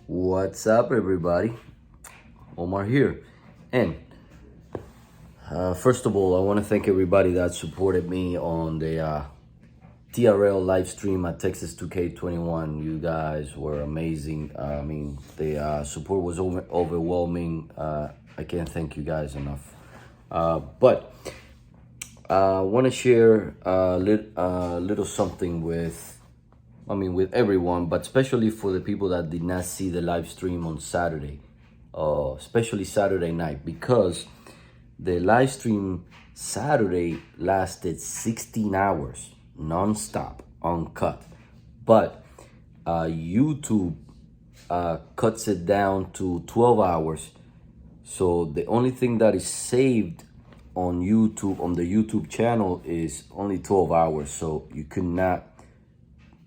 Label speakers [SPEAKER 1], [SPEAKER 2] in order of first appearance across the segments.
[SPEAKER 1] What's up, everybody? Omar here. And first of all, I want to thank everybody that supported me on the TRL live stream at Texas2K21. You guys were amazing. I mean, the support was overwhelming. I can't thank you guys enough. But I want to share a little something with everyone, but especially for the people that did not see the live stream on Saturday, especially Saturday night, because the live stream Saturday lasted 16 hours, non-stop, uncut. But YouTube cuts it down to 12 hours. So the only thing that is saved on YouTube, on the YouTube channel, is only 12 hours. So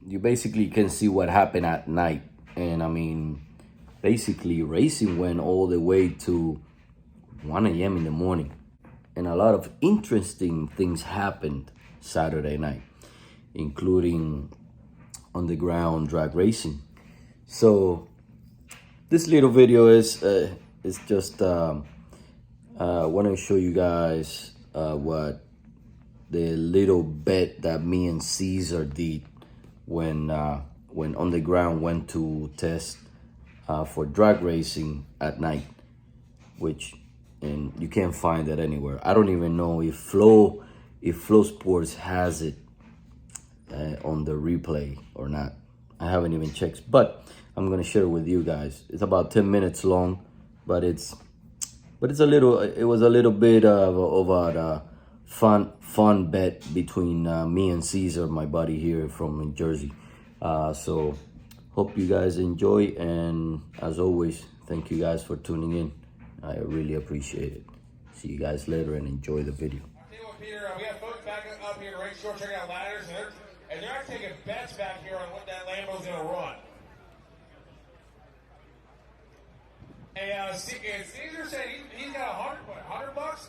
[SPEAKER 1] you basically can see what happened at night. And I mean, basically racing went all the way to 1 a.m. in the morning. And a lot of interesting things happened Saturday night, including on-the-ground drag racing. So this little video is just want to show you guys what the little bet that me and Caesar did when On the Ground went to test for drag racing at night, and you can't find that anywhere. I don't even know if Flow Sports has it on the replay or not. I haven't even checked, but I'm gonna share it with you guys. It's about 10 minutes long, but it was a little bit of a fun bet between me and Caesar, my buddy here from New Jersey. So hope you guys enjoy, and as always, thank you guys for tuning in. I really appreciate it. See you guys later and enjoy the video.
[SPEAKER 2] Peter, we have folks back up here at Race Shore checking out ladders, and they're actually taking bets back here on what that Lambo's going to run. And Caesar said he's got $100.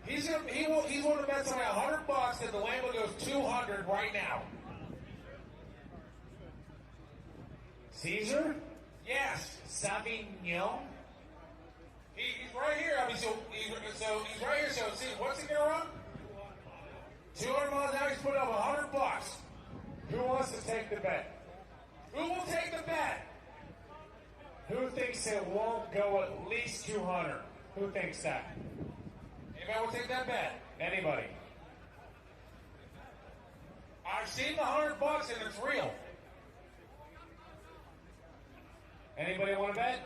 [SPEAKER 2] He's willing to bet something $100 that the Lambo goes 200 right now. Caesar? Yes. Savignon? He's right here. I mean, so he's right here. So see, what's he gonna run? 200 miles an hour. He's putting up $100. Who wants to take the bet? Who will take the bet? Who thinks it won't go at least 200? Who thinks that? Anybody will take that bet? Anybody? I've seen the $100 and it's real. Anybody want to bet?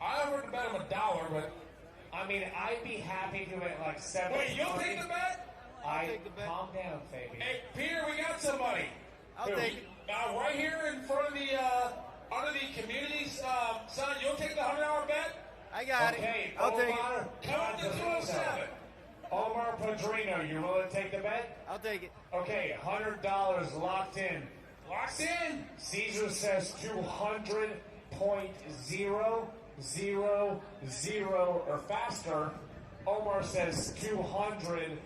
[SPEAKER 2] I offered to bet him $1, but I mean, I'd be happy to bet like 7. Wait, you'll take the bet? Calm down, baby. Hey, Peter, we got somebody.
[SPEAKER 3] I'll take it.
[SPEAKER 2] Right here in front of the under the community sign. You'll take the $100 bet?
[SPEAKER 3] I got it. I'll take it.
[SPEAKER 2] Come up to 207. Omar Padrino, you willing to take the bet?
[SPEAKER 3] I'll take it.
[SPEAKER 2] Okay, $100 locked in. Locked in. Caesar says 200.000 or faster. Omar says 200.000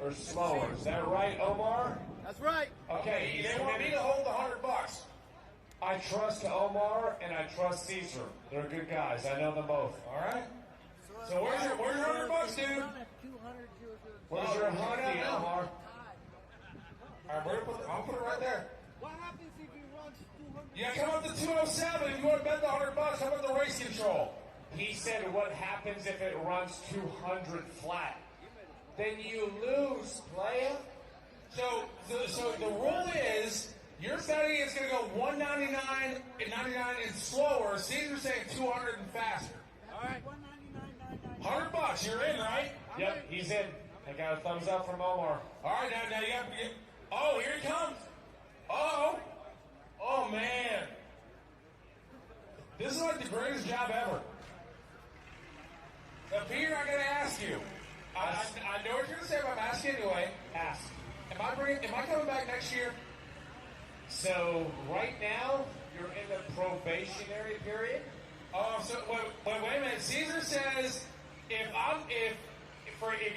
[SPEAKER 2] or slower. Is that right, Omar?
[SPEAKER 3] That's right.
[SPEAKER 2] Okay, they want me to hold the $100. I trust Omar and I trust Caesar. They're good guys. I know them both. All right. So where's your $100, dude? Where's your 100, Omar? All right, I'll put it right there.
[SPEAKER 3] What happens if he runs 200?
[SPEAKER 2] Yeah, come up to 207 if you want to bet the $100. How about the race control? He said, what happens if it runs 200 flat? Then you lose, playa. So the rule is, you're betting it's going to go 199 and 99 and slower. Caesar's saying 200 and faster.
[SPEAKER 3] All right.
[SPEAKER 2] $100, you're in, right? Yep, he's in. I got a thumbs up from Omar. All right, now you got to get. Oh, here he comes. Oh, man. This is like the greatest job ever. Now, Peter, I got to ask you. I know what you're going to say, but I'm asking anyway. Ask. Am I coming back next year? So, right now, you're in the probationary period? Oh, so wait a minute. Caesar says if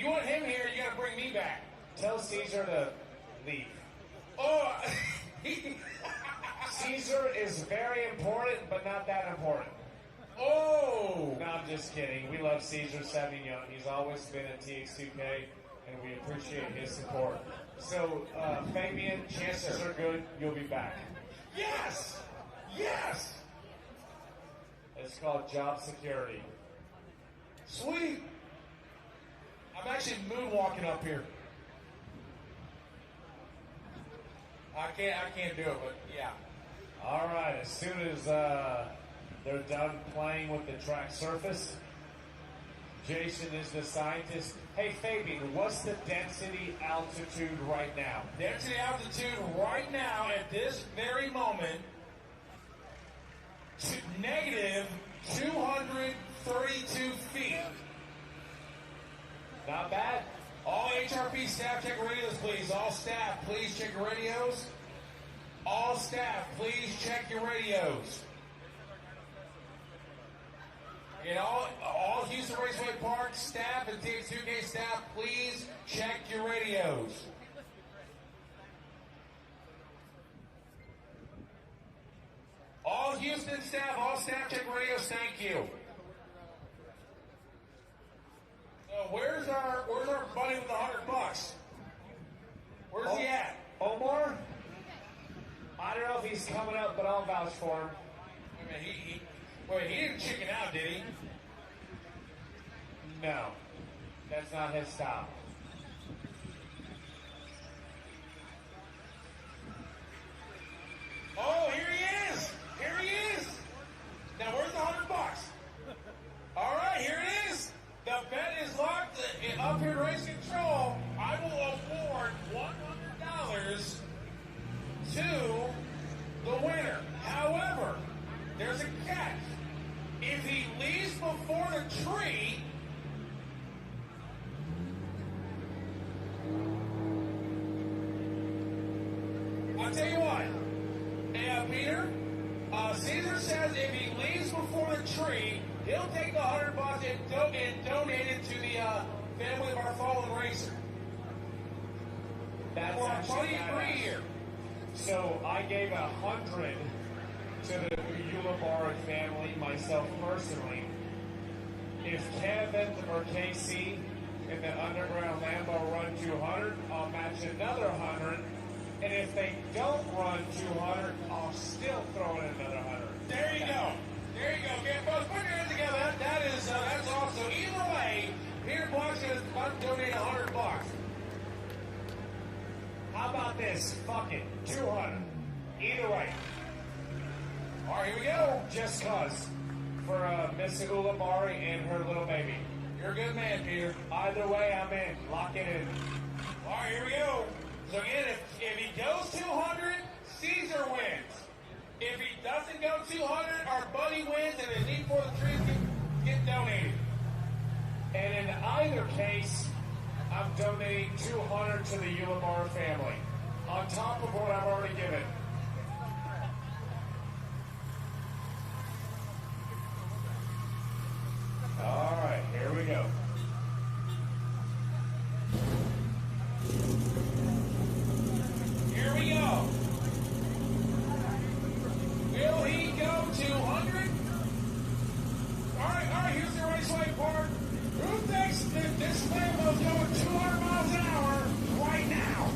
[SPEAKER 2] you want him here, you got to bring me back. Tell Caesar to leave. Oh, Caesar is very important, but not that important. Oh! No, I'm just kidding. We love Caesar Sauvignon. He's always been at TX2K, and we appreciate his support. So, Fabian, chances are good you'll be back. Yes! Yes! It's called job security. Sweet! I'm actually moonwalking up here. I can't do it, but yeah. All right, as soon as they're done playing with the track surface, Jason is the scientist. Hey, Fabian, what's the density altitude right now?
[SPEAKER 4] Density altitude right now at this very moment, negative 232 feet.
[SPEAKER 2] Not bad.
[SPEAKER 4] All HRP staff check your radios, please. All staff, please check your radios. All staff, please check your radios. And all Houston Raceway Park staff and TX2K staff, please check your radios. All Houston staff, all staff check radios, thank you. Where's our buddy with the $100? Where's he at?
[SPEAKER 2] Omar? I don't know if he's coming up, but I'll vouch for him.
[SPEAKER 4] I mean, he didn't chicken out, did he?
[SPEAKER 2] No, that's not his style.
[SPEAKER 4] Oh, here he is! Here he is! Now, where's the $100? All right, here it is. The bet is locked up here in race control. I will award $100 to the winner. However, there's a catch. If he leaves before the tree, I'll tell you what. Peter, Caesar says if he leaves before the tree, he'll take the $100 and donate it to the family of our fallen racer.
[SPEAKER 2] That's
[SPEAKER 4] We're
[SPEAKER 2] actually
[SPEAKER 4] free here.
[SPEAKER 2] So I gave 100 to the Ulibarri family, myself personally. If Kevin or Casey in the underground Lambo run 200, I'll match another 100. And if they don't run 200, I'll still throw in another 100.
[SPEAKER 4] There you go. There you go. Okay, folks, put your hands together. That's awesome. Either way, Peter Block's going to donate $100.
[SPEAKER 2] How about this? Fuck it. 200. Either way.
[SPEAKER 4] All right, here we go.
[SPEAKER 2] Just cause. For Miss Ulibarri and her little baby.
[SPEAKER 4] You're a good man, Peter.
[SPEAKER 2] Either way, I'm in. Lock it in.
[SPEAKER 4] All right, here we go. So again, if he goes 200, Caesar wins. If he doesn't go 200, our buddy wins, and the need for the trees get donated.
[SPEAKER 2] And in either case, I'm donating 200 to the Ulibarri family, on top of what I've already given. All right, here we go.
[SPEAKER 4] Here we go. Will he go 200? All right, Houston Raceway Park. Who thinks that this Lambo's going 200 miles an hour right now?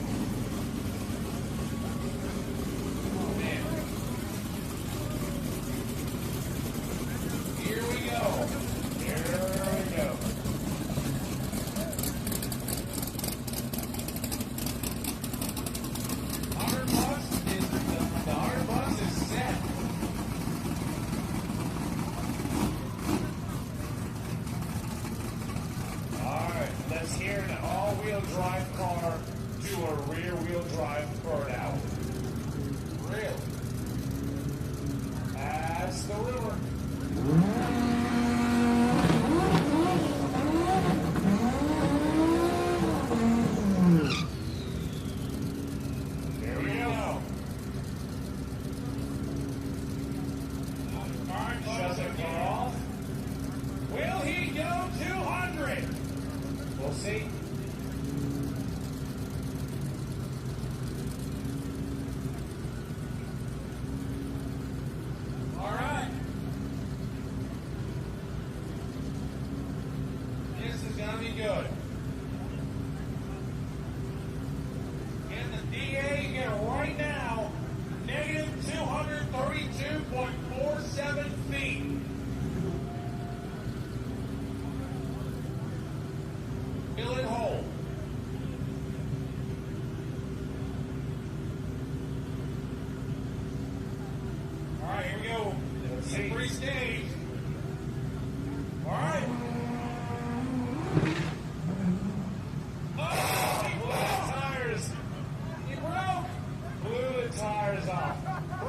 [SPEAKER 2] Get pre-staged. All right. Oh, he blew the tires. He broke. Blew the tires off.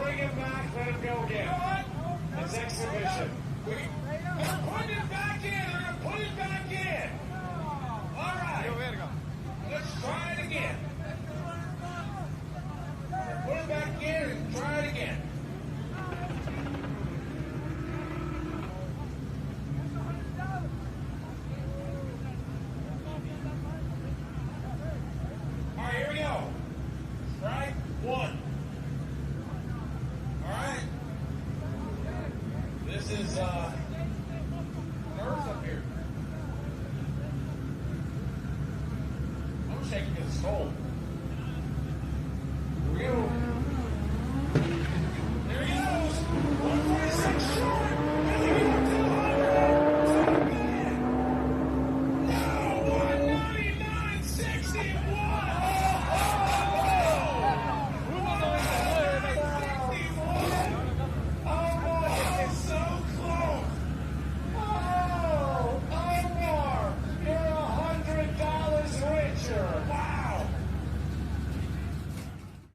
[SPEAKER 2] Bring him back. Let him go again. You know what? It's exhibition. They're putting it back in. They're going to put it back in. All right. Let's try it again. Put it back in and try it again. All right, here we go. Strike one. All right. This is